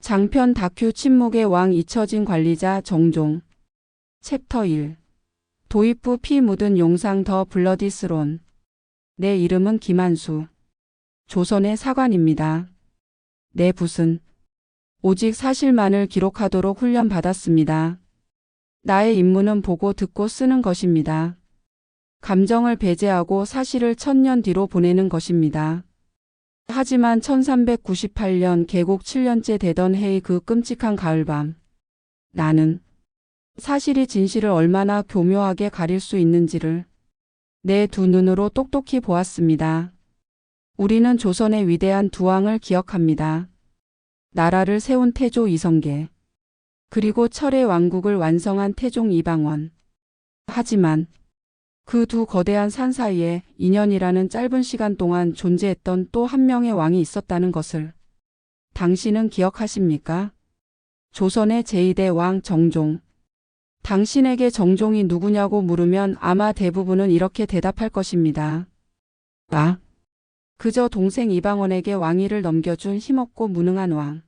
장편 다큐 침묵의 왕 잊혀진 관리자 정종. 챕터 1. 도입부 피 묻은 용상 더 블러디 스론. 내 이름은 김한수. 조선의 사관입니다. 내 붓은 오직 사실만을 기록하도록 훈련받았습니다. 나의 임무는 보고 듣고 쓰는 것입니다. 감정을 배제하고 사실을 1000년 뒤로 보내는 것입니다. 하지만 1398년 개국 7년째 되던 해의 그 끔찍한 가을밤, 나는 사실이 진실을 얼마나 교묘하게 가릴 수 있는지를 내 두 눈으로 똑똑히 보았습니다. 우리는 조선의 위대한 두 왕을 기억합니다. 나라를 세운 태조 이성계, 그리고 철의 왕국을 완성한 태종 이방원. 하지만 그 두 거대한 산 사이에 2년이라는 짧은 시간 동안 존재했던 또 한 명의 왕이 있었다는 것을 당신은 기억하십니까? 조선의 제2대 왕 정종. 당신에게 정종이 누구냐고 물으면 아마 대부분은 이렇게 대답할 것입니다. 아, 그저 동생 이방원에게 왕위를 넘겨준 힘없고 무능한 왕.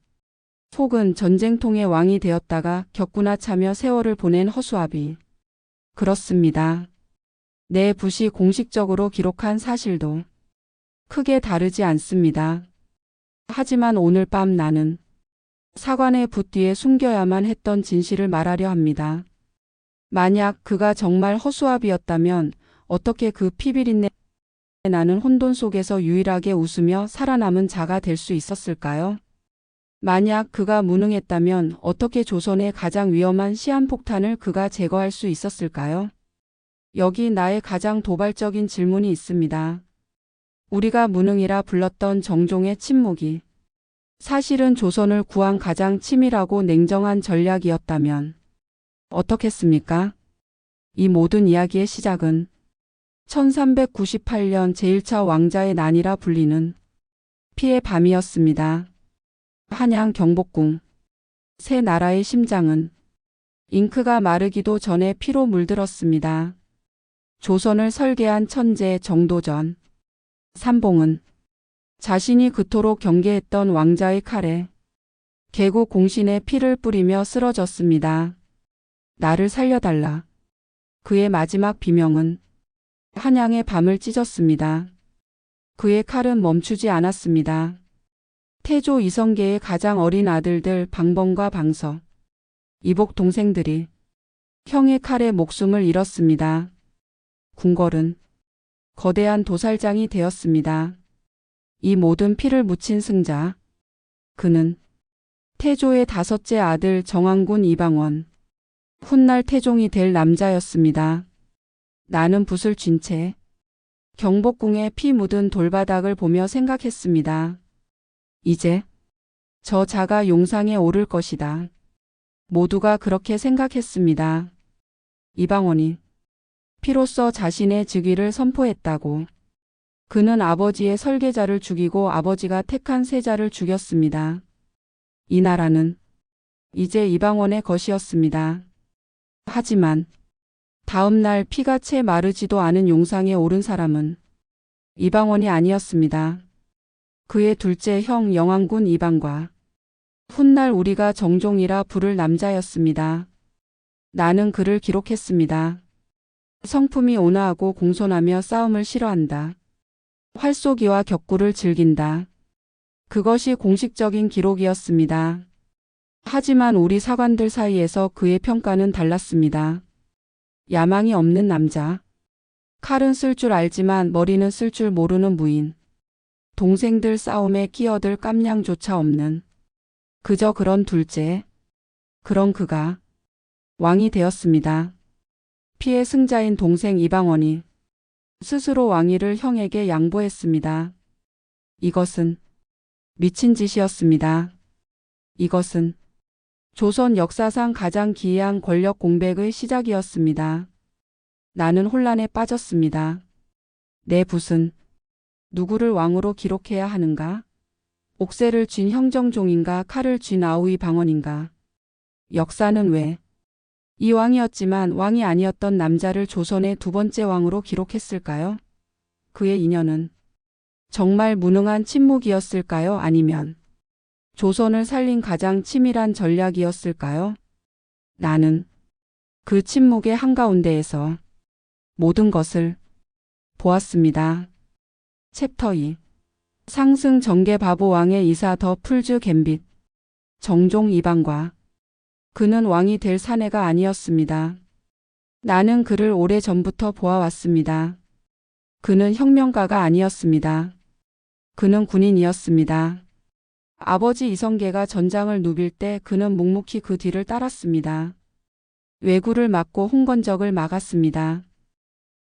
혹은 전쟁통의 왕이 되었다가 격구나 차며 세월을 보낸 허수아비. 그렇습니다. 내 붓이 공식적으로 기록한 사실도 크게 다르지 않습니다. 하지만 오늘 밤 나는 사관의 붓 뒤에 숨겨야만 했던 진실을 말하려 합니다. 만약 그가 정말 허수아비였다면 어떻게 그 피비린내 나는 혼돈 속에서 유일하게 웃으며 살아남은 자가 될 수 있었을까요? 만약 그가 무능했다면 어떻게 조선의 가장 위험한 시한폭탄을 그가 제거할 수 있었을까요? 여기 나의 가장 도발적인 질문이 있습니다. 우리가 무능이라 불렀던 정종의 침묵이 사실은 조선을 구한 가장 치밀하고 냉정한 전략이었다면 어떻겠습니까? 이 모든 이야기의 시작은 1398년 제1차 왕자의 난이라 불리는 피의 밤이었습니다. 한양 경복궁. 새 나라의 심장은 잉크가 마르기도 전에 피로 물들었습니다. 조선을 설계한 천재 정도전. 삼봉은 자신이 그토록 경계했던 왕자의 칼에 개국 공신의 피를 뿌리며 쓰러졌습니다. 나를 살려달라. 그의 마지막 비명은 한양의 밤을 찢었습니다. 그의 칼은 멈추지 않았습니다. 태조 이성계의 가장 어린 아들들 방범과 방서, 이복 동생들이 형의 칼에 목숨을 잃었습니다. 궁궐은 거대한 도살장이 되었습니다. 이 모든 피를 묻힌 승자. 그는 태조의 5째 아들 정왕군 이방원. 훗날 태종이 될 남자였습니다. 나는 붓을 쥔 채 경복궁의 피 묻은 돌바닥을 보며 생각했습니다. 이제 저 자가 용상에 오를 것이다. 모두가 그렇게 생각했습니다. 이방원이 피로써 자신의 즉위를 선포했다고. 그는 아버지의 설계자를 죽이고 아버지가 택한 세자를 죽였습니다. 이 나라는 이제 이방원의 것이었습니다. 하지만 다음 날 피가 채 마르지도 않은 용상에 오른 사람은 이방원이 아니었습니다. 그의 둘째 형 영왕군 이방과 훗날 우리가 정종이라 부를 남자였습니다. 나는 그를 기록했습니다. 성품이 온화하고 공손하며 싸움을 싫어한다. 활쏘기와 격구를 즐긴다. 그것이 공식적인 기록이었습니다. 하지만 우리 사관들 사이에서 그의 평가는 달랐습니다. 야망이 없는 남자. 칼은 쓸 줄 알지만 머리는 쓸 줄 모르는 무인. 동생들 싸움에 끼어들 깜냥조차 없는. 그저 그런 둘째. 그런 그가 왕이 되었습니다. 피의 승자인 동생 이방원이 스스로 왕위를 형에게 양보했습니다. 이것은 미친 짓이었습니다. 이것은 조선 역사상 가장 기이한 권력 공백의 시작이었습니다. 나는 혼란에 빠졌습니다. 내 붓은 누구를 왕으로 기록해야 하는가? 옥새를 쥔 형정종인가 칼을 쥔 아우이 방언인가? 역사는 왜 이 왕이었지만 왕이 아니었던 남자를 조선의 2번째 왕으로 기록했을까요? 그의 인연은 정말 무능한 침묵이었을까요? 아니면 조선을 살린 가장 치밀한 전략이었을까요? 나는 그 침묵의 한가운데에서 모든 것을 보았습니다. 챕터 2 상승 정계 바보 왕의 이사 더 풀즈 갬빗 정종 이방과 그는 왕이 될 사내가 아니었습니다. 나는 그를 오래전부터 보아왔습니다. 그는 혁명가가 아니었습니다. 그는 군인이었습니다. 아버지 이성계가 전장을 누빌 때 그는 묵묵히 그 뒤를 따랐습니다. 왜구를 막고 홍건적을 막았습니다.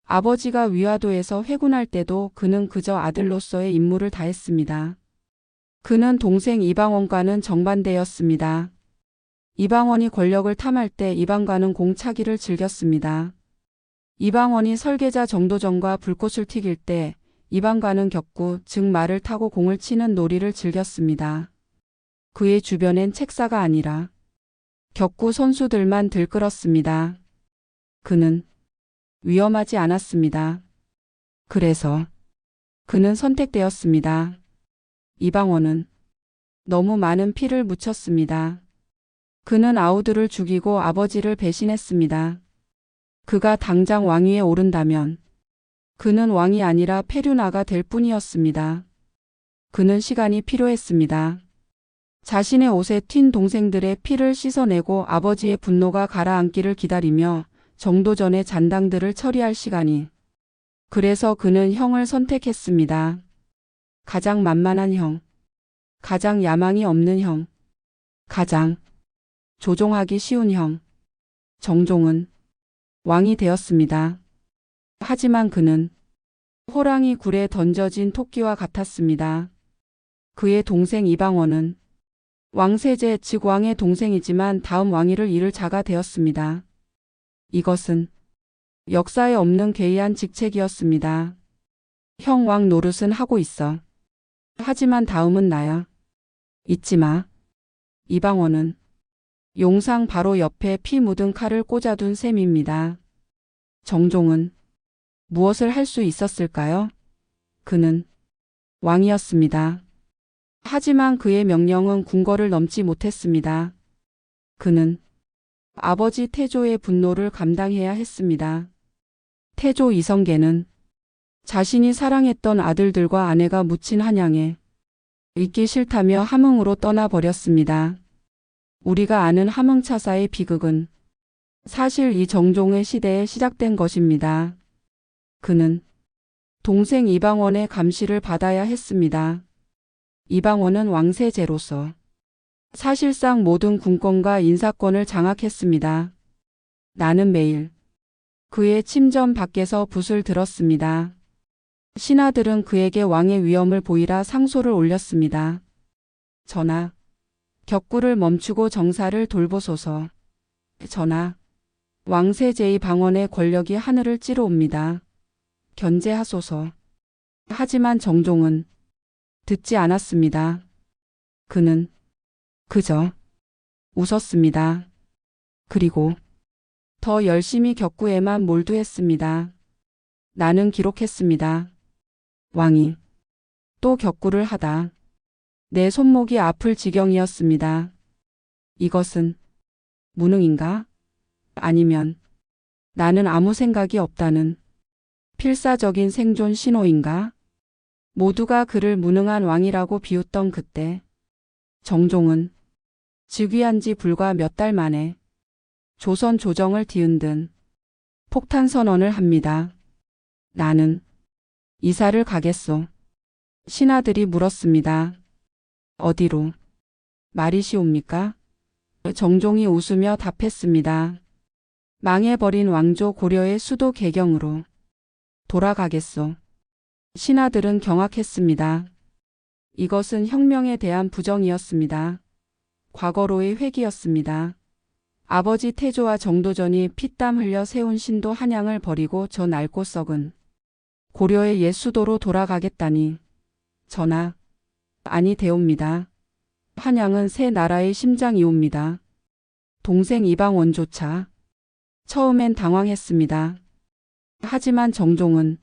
아버지가 위화도에서 회군할 때도 그는 그저 아들로서의 임무를 다했습니다. 그는 동생 이방원과는 정반대였습니다. 이방원이 권력을 탐할 때 이방과는 공차기를 즐겼습니다. 이방원이 설계자 정도전과 불꽃을 튀길 때 이방과는 격구, 즉 말을 타고 공을 치는 놀이를 즐겼습니다. 그의 주변엔 책사가 아니라 격구 선수들만 들끓었습니다. 그는 위험하지 않았습니다. 그래서 그는 선택되었습니다. 이방원은 너무 많은 피를 묻혔습니다. 그는 아우들을 죽이고 아버지를 배신했습니다. 그가 당장 왕위에 오른다면 그는 왕이 아니라 페류나가 될 뿐이었습니다. 그는 시간이 필요했습니다. 자신의 옷에 튄 동생들의 피를 씻어내고 아버지의 분노가 가라앉기를 기다리며 정도전의 잔당들을 처리할 시간이. 그래서 그는 형을 선택했습니다. 가장 만만한 형, 가장 야망이 없는 형, 가장 조종하기 쉬운 형. 정종은 왕이 되었습니다. 하지만 그는 호랑이 굴에 던져진 토끼와 같았습니다. 그의 동생 이방원은 왕세제 즉 왕의 동생이지만 다음 왕위를 이을 자가 되었습니다. 이것은 역사에 없는 괴이한 직책이었습니다. 형 왕 노릇은 하고 있어. 하지만 다음은 나야. 잊지 마. 이방원은 용상 바로 옆에 피 묻은 칼을 꽂아둔 셈입니다. 정종은 무엇을 할 수 있었을까요? 그는 왕이었습니다. 하지만 그의 명령은 궁궐을 넘지 못했습니다. 그는 아버지 태조의 분노를 감당해야 했습니다. 태조 이성계는 자신이 사랑했던 아들들과 아내가 묻힌 한양에 있기 싫다며 함흥으로 떠나버렸습니다. 우리가 아는 함흥차사의 비극은 사실 이 정종의 시대에 시작된 것입니다. 그는 동생 이방원의 감시를 받아야 했습니다. 이방원은 왕세제로서 사실상 모든 군권과 인사권을 장악했습니다. 나는 매일 그의 침전 밖에서 붓을 들었습니다. 신하들은 그에게 왕의 위엄을 보이라 상소를 올렸습니다. 전하, 격구를 멈추고 정사를 돌보소서. 전하, 왕세제의 방언의 권력이 하늘을 찌르옵니다. 견제하소서. 하지만 정종은 듣지 않았습니다. 그는 그저 웃었습니다. 그리고 더 열심히 격구에만 몰두했습니다. 나는 기록했습니다. 왕이 또 격구를 하다 내 손목이 아플 지경이었습니다. 이것은 무능인가? 아니면 나는 아무 생각이 없다는 필사적인 생존 신호인가? 모두가 그를 무능한 왕이라고 비웃던 그때 정종은 즉위한 지 불과 몇 달 만에 조선 조정을 뒤흔든 폭탄 선언을 합니다. 나는 이사를 가겠소. 신하들이 물었습니다. 어디로? 말이 쉬웁니까? 정종이 웃으며 답했습니다. 망해버린 왕조 고려의 수도 개경으로 돌아가겠소. 신하들은 경악했습니다. 이것은 혁명에 대한 부정이었습니다. 과거로의 회귀였습니다. 아버지 태조와 정도전이 피땀 흘려 세운 신도 한양을 버리고 저 낡고 썩은 고려의 옛 수도로 돌아가겠다니. 전하, 아니 되옵니다. 한양은 새 나라의 심장이옵니다. 동생 이방원조차 처음엔 당황했습니다. 하지만 정종은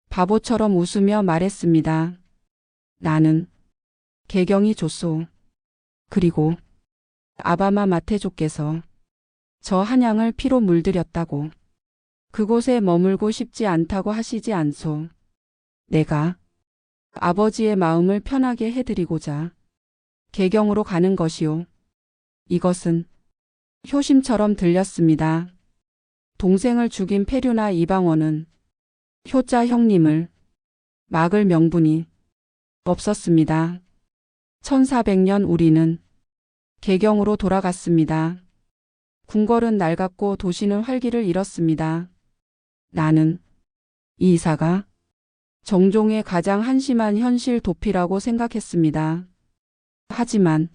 바보처럼 웃으며 말했습니다. 나는 개경이 좋소. 그리고 아바마 마테족께서 저 한양을 피로 물들였다고 그곳에 머물고 싶지 않다고 하시지 않소. 내가 아버지의 마음을 편하게 해드리고자 개경으로 가는 것이요. 이것은 효심처럼 들렸습니다. 동생을 죽인 폐류나 이방원은 효자 형님을 막을 명분이 없었습니다. 1400년 우리는 개경으로 돌아갔습니다. 궁궐은 낡았고 도시는 활기를 잃었습니다. 나는 이 이사가 정종의 가장 한심한 현실 도피라고 생각했습니다. 하지만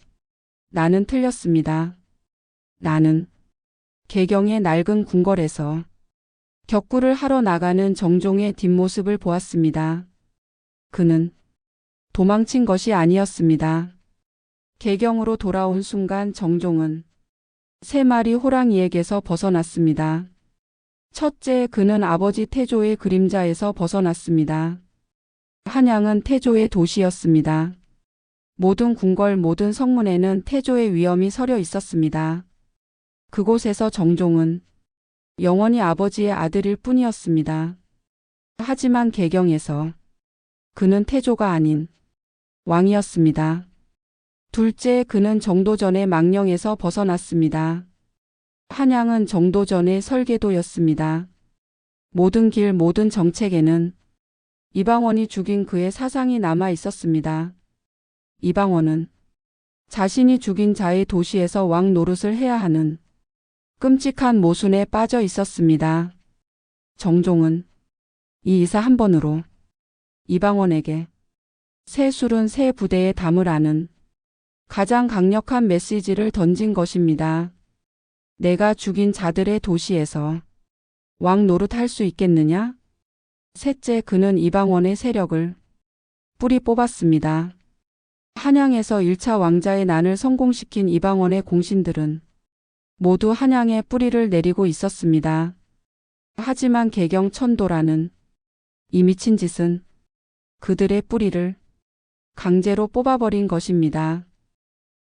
나는 틀렸습니다. 나는 개경의 낡은 궁궐에서 격구를 하러 나가는 정종의 뒷모습을 보았습니다. 그는 도망친 것이 아니었습니다. 개경으로 돌아온 순간 정종은 3마리 호랑이에게서 벗어났습니다. 첫째, 그는 아버지 태조의 그림자에서 벗어났습니다. 한양은 태조의 도시였습니다. 모든 궁궐, 모든 성문에는 태조의 위엄이 서려 있었습니다. 그곳에서 정종은 영원히 아버지의 아들일 뿐이었습니다. 하지만 개경에서 그는 태조가 아닌 왕이었습니다. 둘째, 그는 정도전의 망령에서 벗어났습니다. 한양은 정도전의 설계도였습니다. 모든 길, 모든 정책에는 이방원이 죽인 그의 사상이 남아 있었습니다. 이방원은 자신이 죽인 자의 도시에서 왕 노릇을 해야 하는 끔찍한 모순에 빠져 있었습니다. 정종은 이 이사 한 번으로 이방원에게 새 술은 새 부대에 담으라는 가장 강력한 메시지를 던진 것입니다. 내가 죽인 자들의 도시에서 왕 노릇할 수 있겠느냐? 셋째, 그는 이방원의 세력을 뿌리 뽑았습니다. 한양에서 1차 왕자의 난을 성공시킨 이방원의 공신들은 모두 한양에 뿌리를 내리고 있었습니다. 하지만 개경 천도라는 이 미친 짓은 그들의 뿌리를 강제로 뽑아버린 것입니다.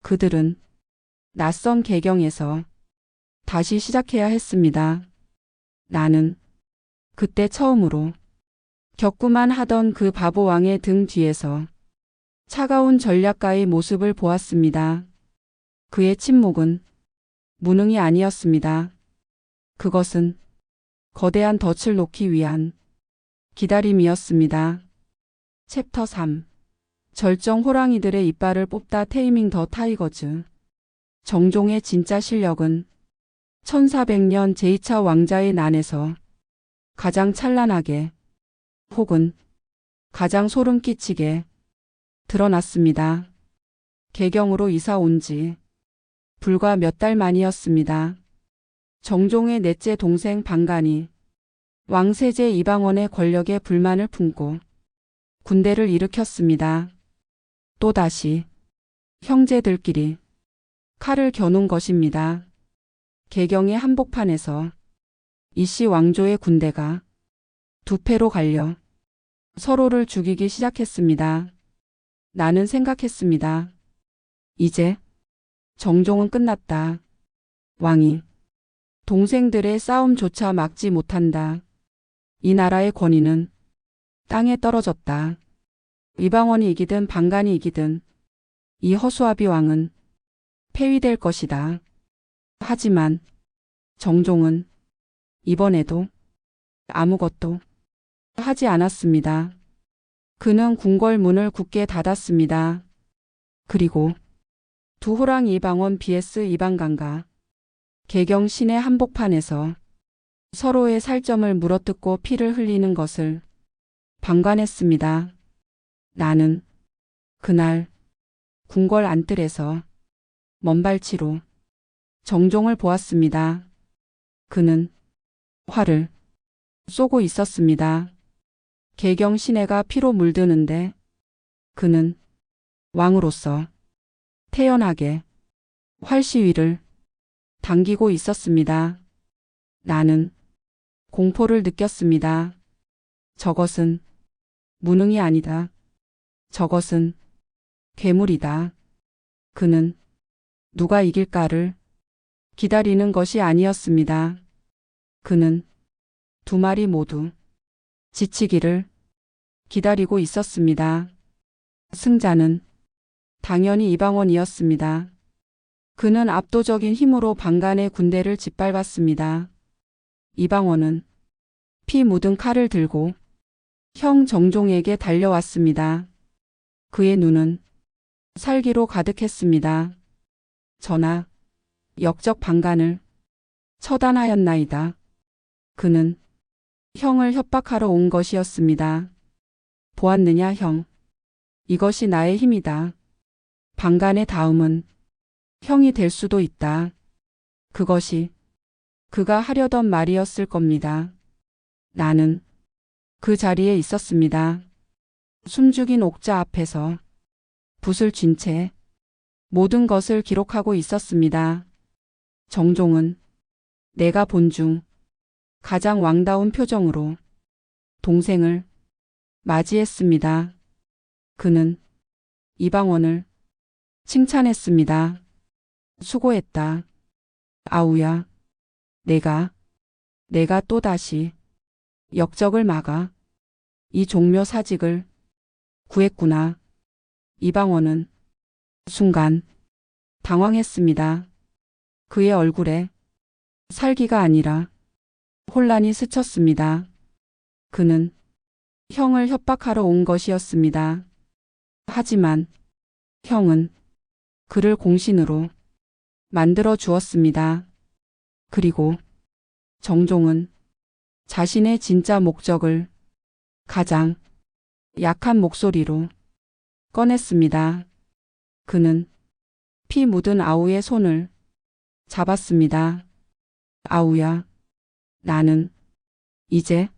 그들은 낯선 개경에서 다시 시작해야 했습니다. 나는 그때 처음으로 격구만 하던 그 바보 왕의 등 뒤에서 차가운 전략가의 모습을 보았습니다. 그의 침묵은 무능이 아니었습니다. 그것은 거대한 덫을 놓기 위한 기다림이었습니다. 챕터 3. 절정 호랑이들의 이빨을 뽑다 테이밍 더 타이거즈. 정종의 진짜 실력은 1400년 제2차 왕자의 난에서 가장 찬란하게 혹은 가장 소름 끼치게 드러났습니다. 개경으로 이사 온 지 불과 몇 달 만이었습니다. 정종의 넷째 동생 방간이 왕세제 이방원의 권력에 불만을 품고 군대를 일으켰습니다. 또다시 형제들끼리 칼을 겨눈 것입니다. 개경의 한복판에서 이씨 왕조의 군대가 두 패로 갈려 서로를 죽이기 시작했습니다. 나는 생각했습니다. 이제 정종은 끝났다. 왕이 동생들의 싸움조차 막지 못한다. 이 나라의 권위는 땅에 떨어졌다. 이방원이 이기든 방간이 이기든 이 허수아비 왕은 폐위될 것이다. 하지만 정종은 이번에도 아무것도 하지 않았습니다. 그는 궁궐 문을 굳게 닫았습니다. 그리고 두 호랑이 이방원 vs 이방간과 개경 시내 한복판에서 서로의 살점을 물어뜯고 피를 흘리는 것을 방관했습니다. 나는 그날 궁궐 안뜰에서 먼발치로 정종을 보았습니다. 그는 활을 쏘고 있었습니다. 개경 시내가 피로 물드는데 그는 왕으로서 태연하게 활시위를 당기고 있었습니다. 나는 공포를 느꼈습니다. 저것은 무능이 아니다. 저것은 괴물이다. 그는 누가 이길까를 기다리는 것이 아니었습니다. 그는 두 마리 모두 지치기를 기다리고 있었습니다. 승자는 당연히 이방원이었습니다. 그는 압도적인 힘으로 방간의 군대를 짓밟았습니다. 이방원은 피 묻은 칼을 들고 형 정종에게 달려왔습니다. 그의 눈은 살기로 가득했습니다. 전하, 역적 방간을 처단하였나이다. 그는 형을 협박하러 온 것이었습니다. 보았느냐 형. 이것이 나의 힘이다. 방간의 다음은 형이 될 수도 있다. 그것이 그가 하려던 말이었을 겁니다. 나는 그 자리에 있었습니다. 숨죽인 옥자 앞에서 붓을 쥔 채 모든 것을 기록하고 있었습니다. 정종은 내가 본 중 가장 왕다운 표정으로 동생을 맞이했습니다. 그는 이방원을 칭찬했습니다. 수고했다. 아우야, 내가 또다시 역적을 막아 이 종묘 사직을 구했구나. 이방원은 순간 당황했습니다. 그의 얼굴에 살기가 아니라 혼란이 스쳤습니다. 그는 형을 협박하러 온 것이었습니다. 하지만 형은 그를 공신으로 만들어 주었습니다. 그리고 정종은 자신의 진짜 목적을 가장 약한 목소리로 꺼냈습니다. 그는 피 묻은 아우의 손을 잡았습니다. 아우야, 나는 이제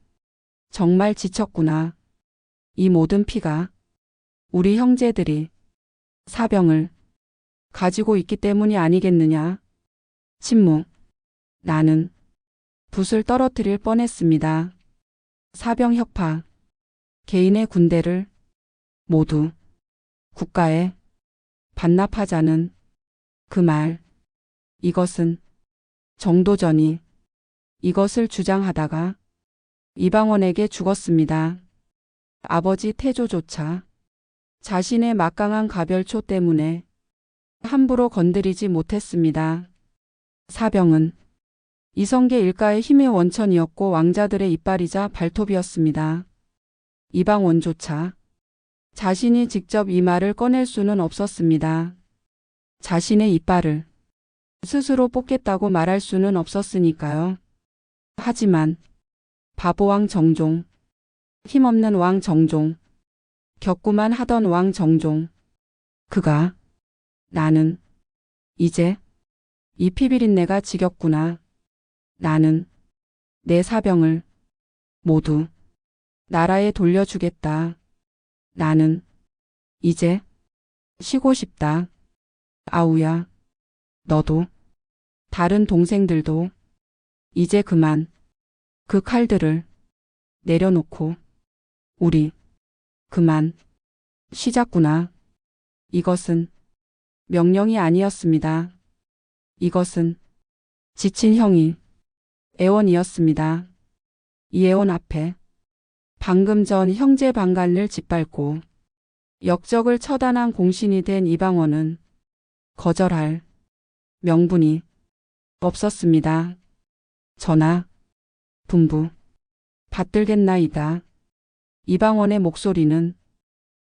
정말 지쳤구나. 이 모든 피가 우리 형제들이 사병을 가지고 있기 때문이 아니겠느냐. 침묵. 나는 붓을 떨어뜨릴 뻔했습니다. 사병 혁파. 개인의 군대를 모두 국가에 반납하자는 그 말. 이것은 정도전이 이것을 주장하다가 이방원에게 죽었습니다. 아버지 태조조차 자신의 막강한 가별초 때문에 함부로 건드리지 못했습니다. 사병은 이성계 일가의 힘의 원천이었고 왕자들의 이빨이자 발톱이었습니다. 이방원조차 자신이 직접 이 말을 꺼낼 수는 없었습니다. 자신의 이빨을 스스로 뽑겠다고 말할 수는 없었으니까요. 하지만 바보왕 정종, 힘없는 왕 정종, 격구만 하던 왕 정종, 그가 나는 이제 이 피비린내가 지겹구나. 나는 내 사병을 모두 나라에 돌려주겠다. 나는 이제 쉬고 싶다. 아우야, 너도 다른 동생들도 이제 그만 그 칼들을 내려놓고 우리 그만 쉬자꾸나. 이것은 명령이 아니었습니다. 이것은 지친 형이 애원이었습니다. 이 애원 앞에 방금 전 형제 방간을 짓밟고 역적을 처단한 공신이 된 이방원은 거절할 명분이 없었습니다. 전하, 분부 받들겠나이다. 이방원의 목소리는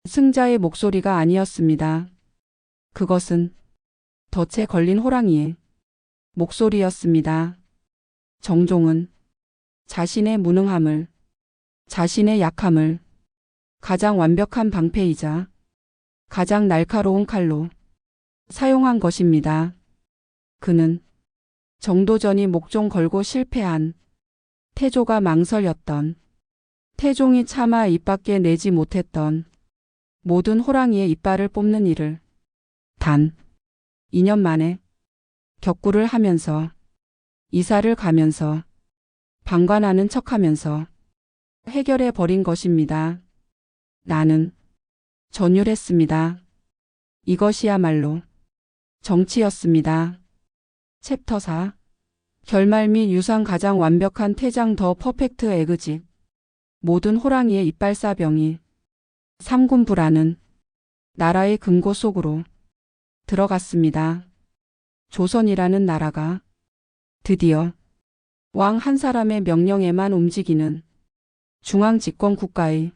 승자의 목소리가 아니었습니다. 그것은 덫에 걸린 호랑이의 목소리였습니다. 정종은 자신의 무능함을, 자신의 약함을 가장 완벽한 방패이자 가장 날카로운 칼로 사용한 것입니다. 그는 정도전이 목종 걸고 실패한 태조가 망설였던, 태종이 차마 입 밖에 내지 못했던 모든 호랑이의 이빨을 뽑는 일을 단 2년 만에 격구를 하면서 이사를 가면서 방관하는 척하면서 해결해 버린 것입니다. 나는 전율했습니다. 이것이야말로 정치였습니다. 챕터 4. 결말 및 유상 가장 완벽한 퇴장 더 퍼펙트 에그짓. 모든 호랑이의 이빨사병이 삼군부라는 나라의 금고 속으로 들어갔습니다. 조선이라는 나라가 드디어 왕 한 사람의 명령에만 움직이는 중앙 집권 국가의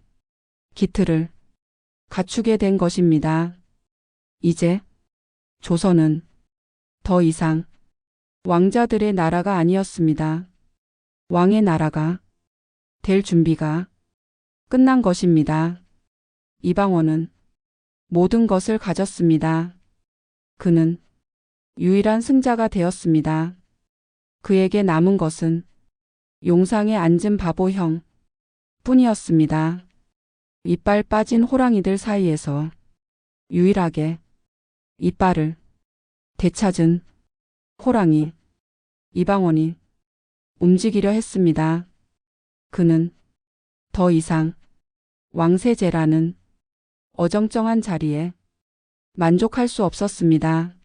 기틀을 갖추게 된 것입니다. 이제 조선은 더 이상 왕자들의 나라가 아니었습니다. 왕의 나라가 될 준비가 끝난 것입니다. 이방원은 모든 것을 가졌습니다. 그는 유일한 승자가 되었습니다. 그에게 남은 것은 용상에 앉은 바보형 뿐이었습니다. 이빨 빠진 호랑이들 사이에서 유일하게 이빨을 되찾은 호랑이 이방원이 움직이려 했습니다. 그는 더 이상 왕세제라는 어정쩡한 자리에 만족할 수 없었습니다.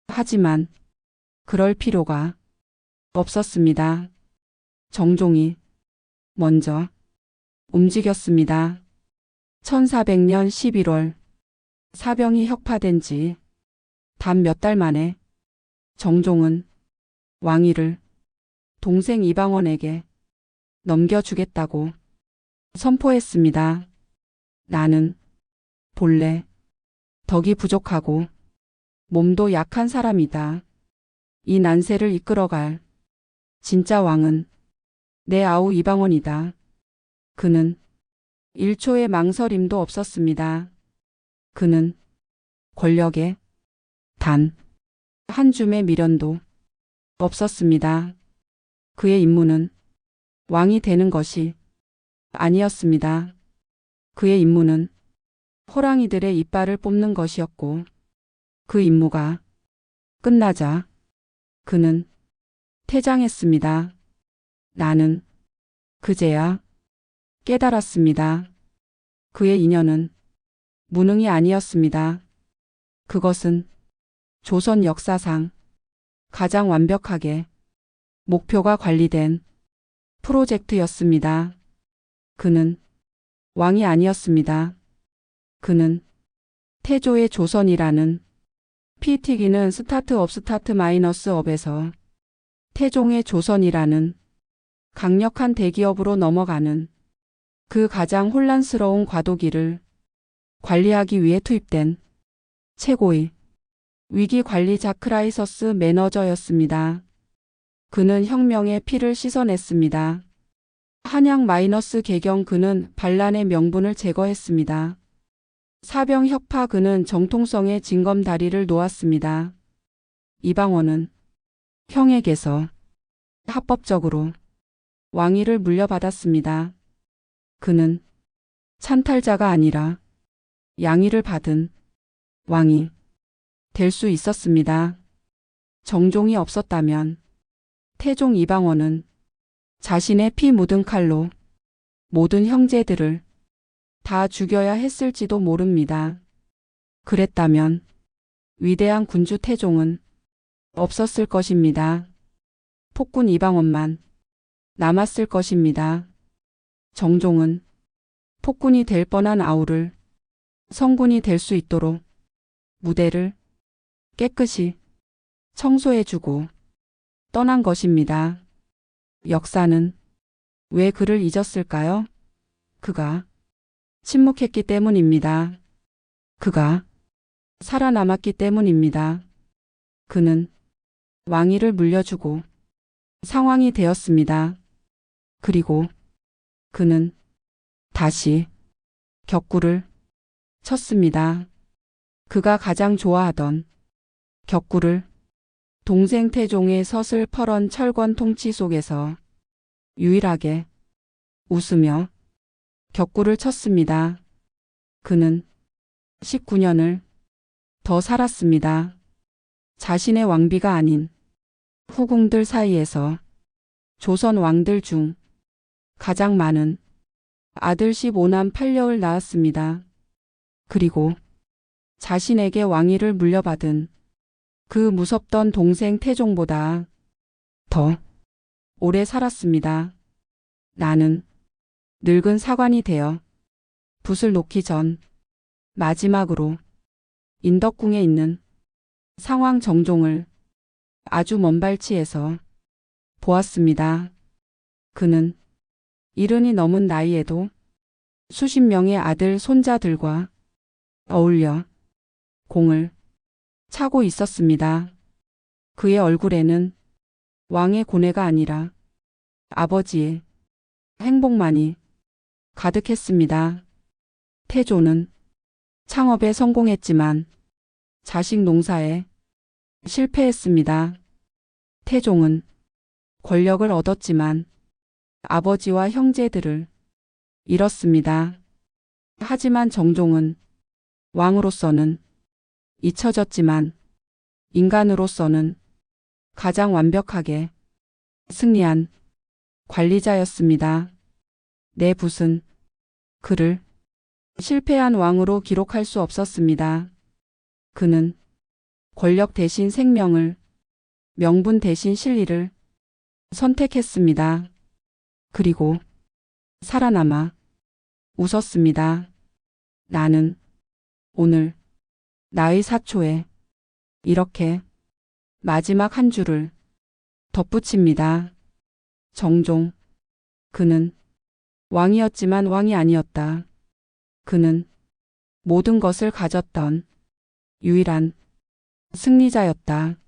하지만 그럴 필요가 없었습니다. 정종이 먼저 움직였습니다. 1400년 11월 사병이 혁파된 지 단 몇 달 만에 정종은 왕위를 동생 이방원에게 넘겨주겠다고 선포했습니다. 나는 본래 덕이 부족하고 몸도 약한 사람이다. 이 난세를 이끌어갈 진짜 왕은 내 아우 이방원이다. 그는 1초의 망설임도 없었습니다. 그는 권력에 단 한 줌의 미련도 없었습니다. 그의 임무는 왕이 되는 것이 아니었습니다. 그의 임무는 호랑이들의 이빨을 뽑는 것이었고 그 임무가 끝나자 그는 퇴장했습니다. 나는 그제야 깨달았습니다. 그의 인연은 무능이 아니었습니다. 그것은 조선 역사상 가장 완벽하게 목표가 관리된 프로젝트였습니다. 그는 왕이 아니었습니다. 그는 태조의 조선이라는 피 튀기는 스타트업 스타트 마이너스 업에서 태종의 조선이라는 강력한 대기업으로 넘어가는 그 가장 혼란스러운 과도기를 관리하기 위해 투입된 최고의 위기관리자 크라이서스 매너저였습니다. 그는 혁명의 피를 씻어냈습니다. 한양 마이너스 개경 그는 반란의 명분을 제거했습니다. 사병 혁파 그는 정통성의 징검다리를 놓았습니다. 이방원은 형에게서 합법적으로 왕위를 물려받았습니다. 그는 찬탈자가 아니라 양위를 받은 왕이 될 수 있었습니다. 정종이 없었다면 태종 이방원은 자신의 피 묻은 칼로 모든 형제들을 다 죽여야 했을지도 모릅니다. 그랬다면 위대한 군주 태종은 없었을 것입니다. 폭군 이방원만 남았을 것입니다. 정종은 폭군이 될 뻔한 아우를 성군이 될 수 있도록 무대를 깨끗이 청소해주고 떠난 것입니다. 역사는 왜 그를 잊었을까요? 그가 침묵했기 때문입니다. 그가 살아남았기 때문입니다. 그는 왕위를 물려주고 상왕이 되었습니다. 그리고 그는 다시 격구를 쳤습니다. 그가 가장 좋아하던 격구를 동생 태종의 서슬퍼런 철권 통치 속에서 유일하게 웃으며 격구를 쳤습니다. 그는 19년을 더 살았습니다. 자신의 왕비가 아닌 후궁들 사이에서 조선 왕들 중 가장 많은 아들 15남 8녀를 낳았습니다. 그리고 자신에게 왕위를 물려받은 그 무섭던 동생 태종보다 더 오래 살았습니다. 나는 늙은 사관이 되어 붓을 놓기 전 마지막으로 인덕궁에 있는 상황 정종을 아주 먼 발치에서 보았습니다. 그는 70이 넘은 나이에도 수십 명의 아들, 손자들과 어울려 공을 차고 있었습니다. 그의 얼굴에는 왕의 고뇌가 아니라 아버지의 행복만이 가득했습니다. 태조는 창업에 성공했지만 자식 농사에 실패했습니다. 태종은 권력을 얻었지만 아버지와 형제들을 잃었습니다. 하지만 정종은 왕으로서는 잊혀졌지만 인간으로서는 가장 완벽하게 승리한 관리자였습니다. 내 붓은 그를 실패한 왕으로 기록할 수 없었습니다. 그는 권력 대신 생명을, 명분 대신 진리를 선택했습니다. 그리고 살아남아 웃었습니다. 나는 오늘 나의 사초에 이렇게 마지막 한 줄을 덧붙입니다. 정종. 그는 왕이었지만 왕이 아니었다. 그는 모든 것을 가졌던 유일한 승리자였다.